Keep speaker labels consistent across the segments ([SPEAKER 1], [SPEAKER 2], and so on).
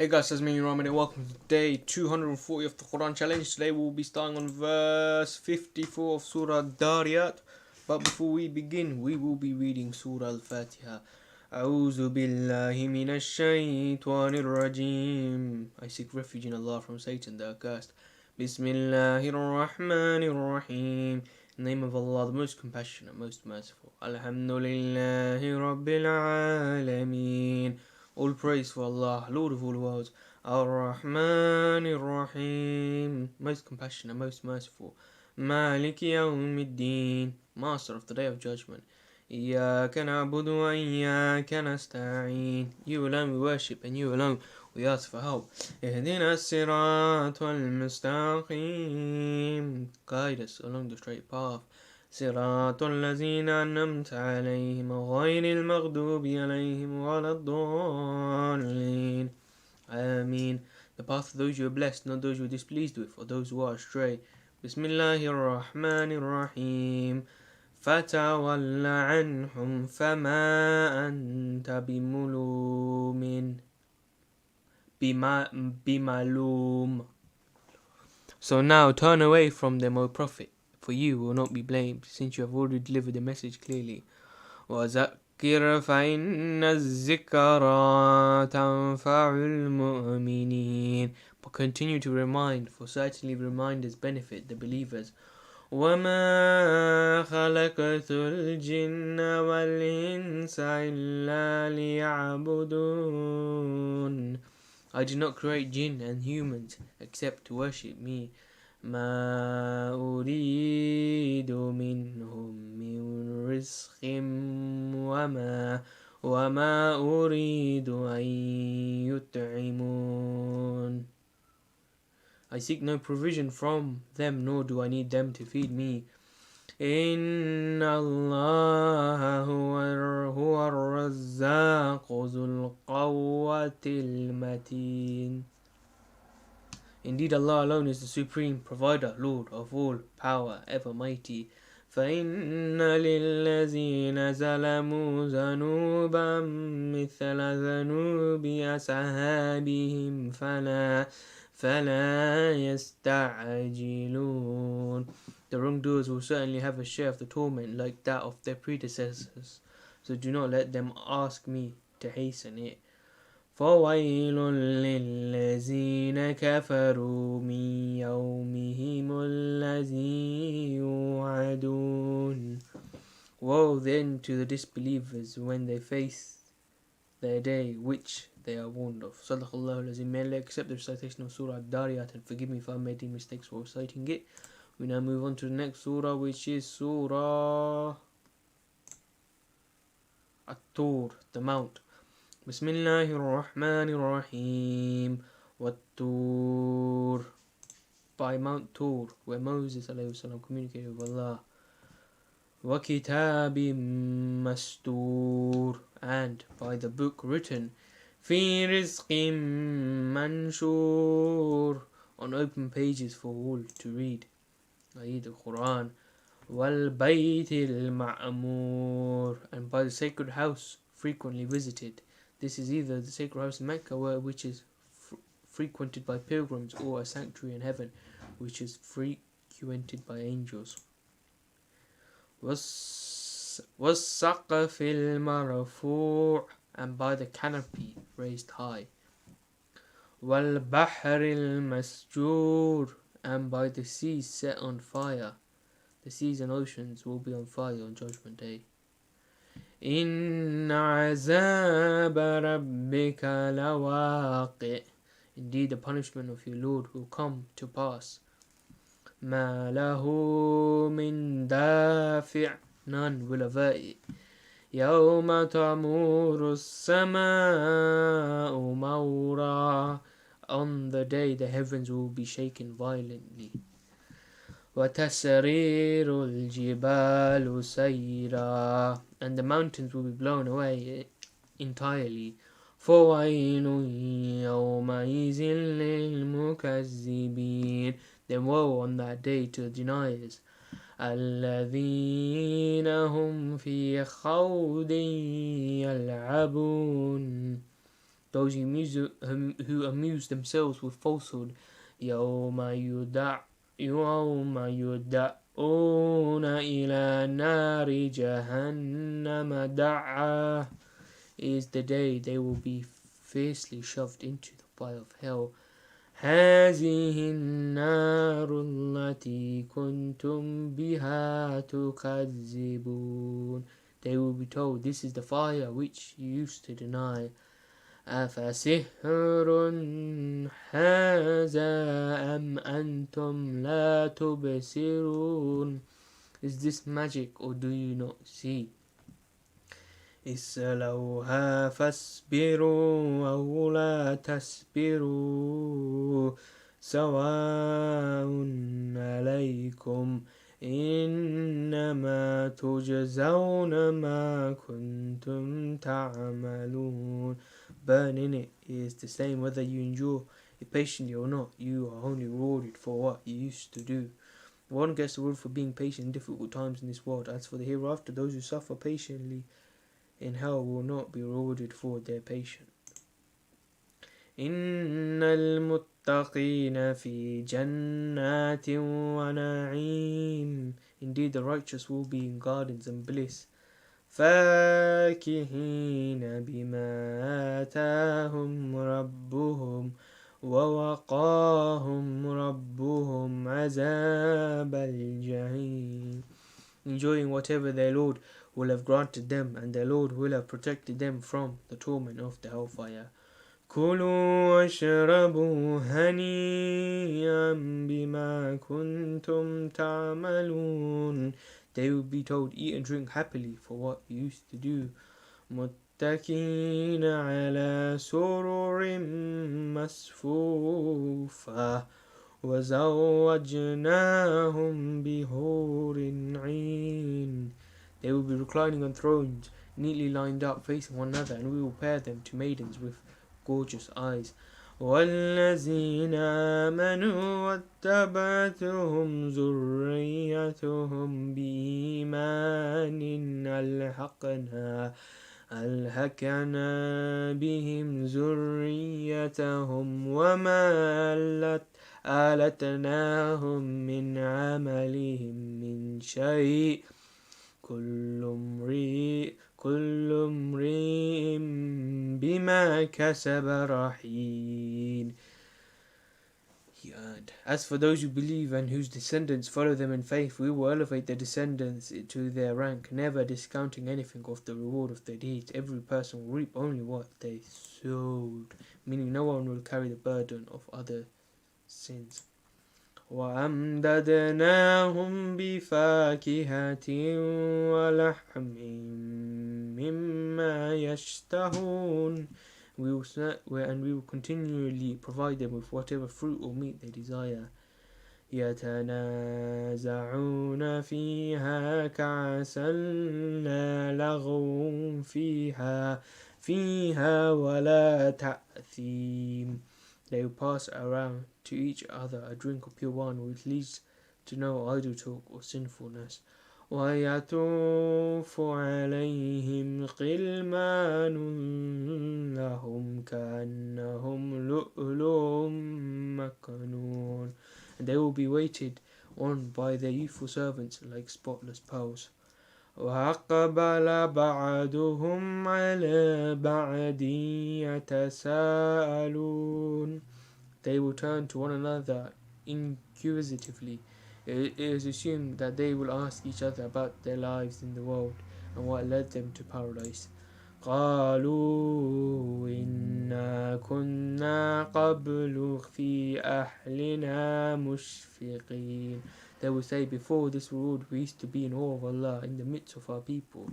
[SPEAKER 1] Hey guys, TazManiaAhmed and welcome to day 240 of the Quran challenge. Today we'll be starting on verse 54 of Surah Adh-Dhariyat. But before we begin, we will be reading Surah Al-Fatiha. أعوذ بالله من الشيطان الرجيم. I seek refuge in Allah from Satan the accursed. Bismillahir Rahmanir Rahim. In the name of Allah, the most compassionate, most merciful. Alhamdulillahi Rabbil Alameen. All praise for Allah, Lord of all worlds. Ar-Rahman Ar-Rahim, most compassionate, most merciful. Maliki Yawmiddin, master of the day of judgment. Iyyaka na'budu wa iyyaka nasta'in. You alone we worship and you alone we ask for help. Ihdina as-siratal mustaqim. Guide us along the straight path. صراط الذين أنعمت عليهم غير المغضوب عليهم ولا الضالين. Ameen. The path of those you are blessed, not those you are displeased with, or those who are astray. Bismillahir Rahmanir Rahim. فتول عنهم فما أنت بملوم. So now turn away from them, O Prophet, for you will not be blamed, since you have already delivered the message clearly. وَذَكِّرْ فَإِنَّ الذِّكْرَى تَنْفَعُ الْمُؤْمِنِينَ. But continue to remind, for certainly reminders benefit the believers. وَمَا خَلَقْتُ الْجِنَّ وَالْإِنسَ إِلَّا لِيَعْبُدُونَ. I did not create jinn and humans except to worship me. ما أريد منهم من رزق وما أريد أن يطعمون. I seek no provision from them, nor do I need them to feed me. إن الله هو الرزاق ذو القوة المتين. Indeed, Allah alone is the supreme provider, Lord of all power, ever mighty. فَإِنَّ لِلَّذِينَ ظَلَمُوا ذَنُوبًا مِثْلَ ذَنُوبِ أَصْحَابِهِمْ فَلَا يَسْتَعْجِلُونَ. The wrongdoers will certainly have a share of the torment like that of their predecessors, so do not let them ask me to hasten it. فَوَيْلٌ لِلَّذِينَ كَفَرُوا مِنْ يَوْمِهِمُ الَّذِي يُوعَدُونَ. Woe then to the disbelievers when they face their day which they are warned of. Sadaqallahu al-Azim. May Allah accept the recitation of Surah Adh-Dhariyat and forgive me if I made any mistakes while reciting it. We now move on to the next surah, which is Surah At-Tur, the Mount. Bismillahir Rahmanir Rahim. Wat-Tur, by Mount Tur, where Moses ﷺ communicated with Allah. Wa kitabim mastur, and by the book written. Fi rizqim manshur, on open pages for all to read, i.e. the Quran. Wal baytil ma'mur, and by the sacred house frequently visited. This is either the sacred house in Mecca, which is frequented by pilgrims, or a sanctuary in heaven, which is frequented by angels. وَالسَّقْفِ الْمَرْفُوعِ, and by the canopy raised high. وَالْبَحْرِ الْمَسْجُورِ, and by the seas set on fire. The seas and oceans will be on fire on Judgment Day. إِنَّ عَذَابَ رَبِّكَ لَوَاقِعٌ, indeed the punishment of your Lord will come to pass. مَا لَهُ مِن دَافِعٍ, none will avert it. يَوْمَ تَمُورُ السَّمَاءُ مَوْرًا, on the day the heavens will be shaken violently. وَتَسْرِيرُ الْجِبَالُ سَيْرًا, and the mountains will be blown away entirely. فَوَيْلٌ يَوْمَئِذٍ لِلْمُكَذِّبِينَ, then woe on that day to the deniers. الَّذِينَ هُمْ فِي خَوْضٍ يَلْعَبُونَ, those who amuse themselves with falsehood. يَوْمَ يُدَعُّونَ إِلَى نَارِ جَهَنَّمَ دَعًّا is the day they will be fiercely shoved into the fire of hell. هذه النار التي كنتم بها تكذبون. They will be told, this is the fire which you used to deny. أفسحر هذا أم أنتم لا تبصرون. Is this magic or do you not see? اصلوها فاصبروا أو لا تصبروا سواء عليكم إنما تجزون ما كنتم تعملون. Burn in it is the same whether you endure it patiently or not. You are only rewarded for what you used to do. One gets the reward for being patient in difficult times in this world. As for the hereafter, those who suffer patiently in hell will not be rewarded for their patience. إن المتقين في جنات ونعيم. Indeed, the righteous will be in gardens and bliss. فاكهين بما آتاهم ربهم ووقاهم ربهم عذاب الجحيم. Enjoying whatever their Lord will have granted them, and their Lord will have protected them from the torment of the hellfire. كلوا واشربوا هنيئا بما كنتم تعملون. They will be told, eat and drink happily for what you used to do. متكئين على سرر مصفوفة وزوجناهم بحور عين. They will be reclining on thrones, neatly lined up, facing one another, and we will pair them to maidens with gorgeous eyes. والذين آمنوا واتبعتهم ذريتهم بإيمان ألحقنا بهم ذريتهم وما ألتناهم من عملهم من شيء كل امرئ بما كسب رهين. And as for those who believe and whose descendants follow them in faith, we will elevate their descendants to their rank, never discounting anything of the reward of their deeds. Every person will reap only what they sowed, meaning no one will carry the burden of other sins. وَأَمْدَدْنَاهُمْ بِفَاكِهَةٍ وَلَحْمٍ مِّمَّا يَشْتَهُونَ. We will continually provide them with whatever fruit or meat they desire. يَتَنَازَعُونَ فِيهَا كَأْسًا لَا لَغْوٌ فِيهَا وَلَا تَأْثِيمٌ. They will pass around to each other a drink of pure wine which leads to no idle talk or sinfulness. وَيَطُوفُ عَلَيْهِمْ غِلْمَانٌ لَهُمْ كَأَنَّهُمْ لُؤْلُؤٌ مَكْنُونٌ. And they will be waited on by their youthful servants like spotless pearls. وَأَقْبَلَ بَعْضُهُمْ عَلَى بَعْضٍ يَتَسَاءَلُونَ. They will turn to one another inquisitively. It is assumed that they will ask each other about their lives in the world and what led them to paradise. قالوا إنا كنا قبل في أهلنا مشفقين. They will say, before this world we used to be in awe of Allah in the midst of our people.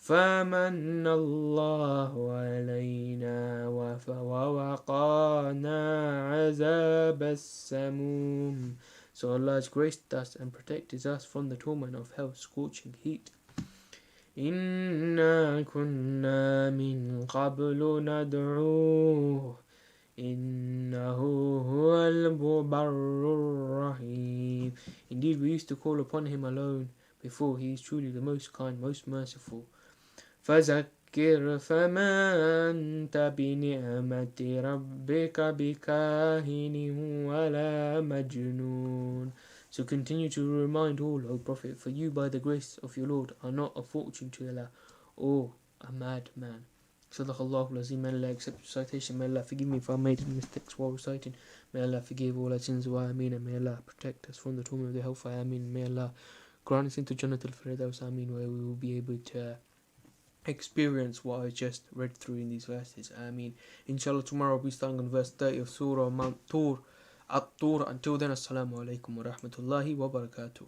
[SPEAKER 1] فَمَنَّ اللَّهُ عَلَيْنَا وَوَقَانَا عَذَابَ السَّمُومِ. So Allah has graced us and protected us from the torment of hell's scorching heat. إِنَّا كُنَّا مِن قَبْلُ نَدْعُوهُ إِنَّهُ هُوَ الْبَرُّ الرَّحِيمُ. Indeed, we used to call upon him alone before. He is truly the most kind, most merciful. فَذَكِّرْ فذكر فما أنت بنعمة ربك بكاهن ولا مجنون. So continue to remind all, O Prophet, for you by the grace of your Lord are not a fortune teller or a madman. Sadaqallahu Azim. May Allah accept recitation. May Allah forgive me if I made any mistakes while reciting. May Allah forgive all our sins. Wa ameen. And may Allah protect us from the torment of the hellfire. Ameen. May Allah grant us into Jannat al-Firdaus. Ameen. Where we will be able to experience what I just read through in these verses. Ameen. Inshallah, tomorrow I'll be starting on verse 30 of Surah At-Tur. Until then, Assalamu alaikum wa rahmatullahi wa barakatuh.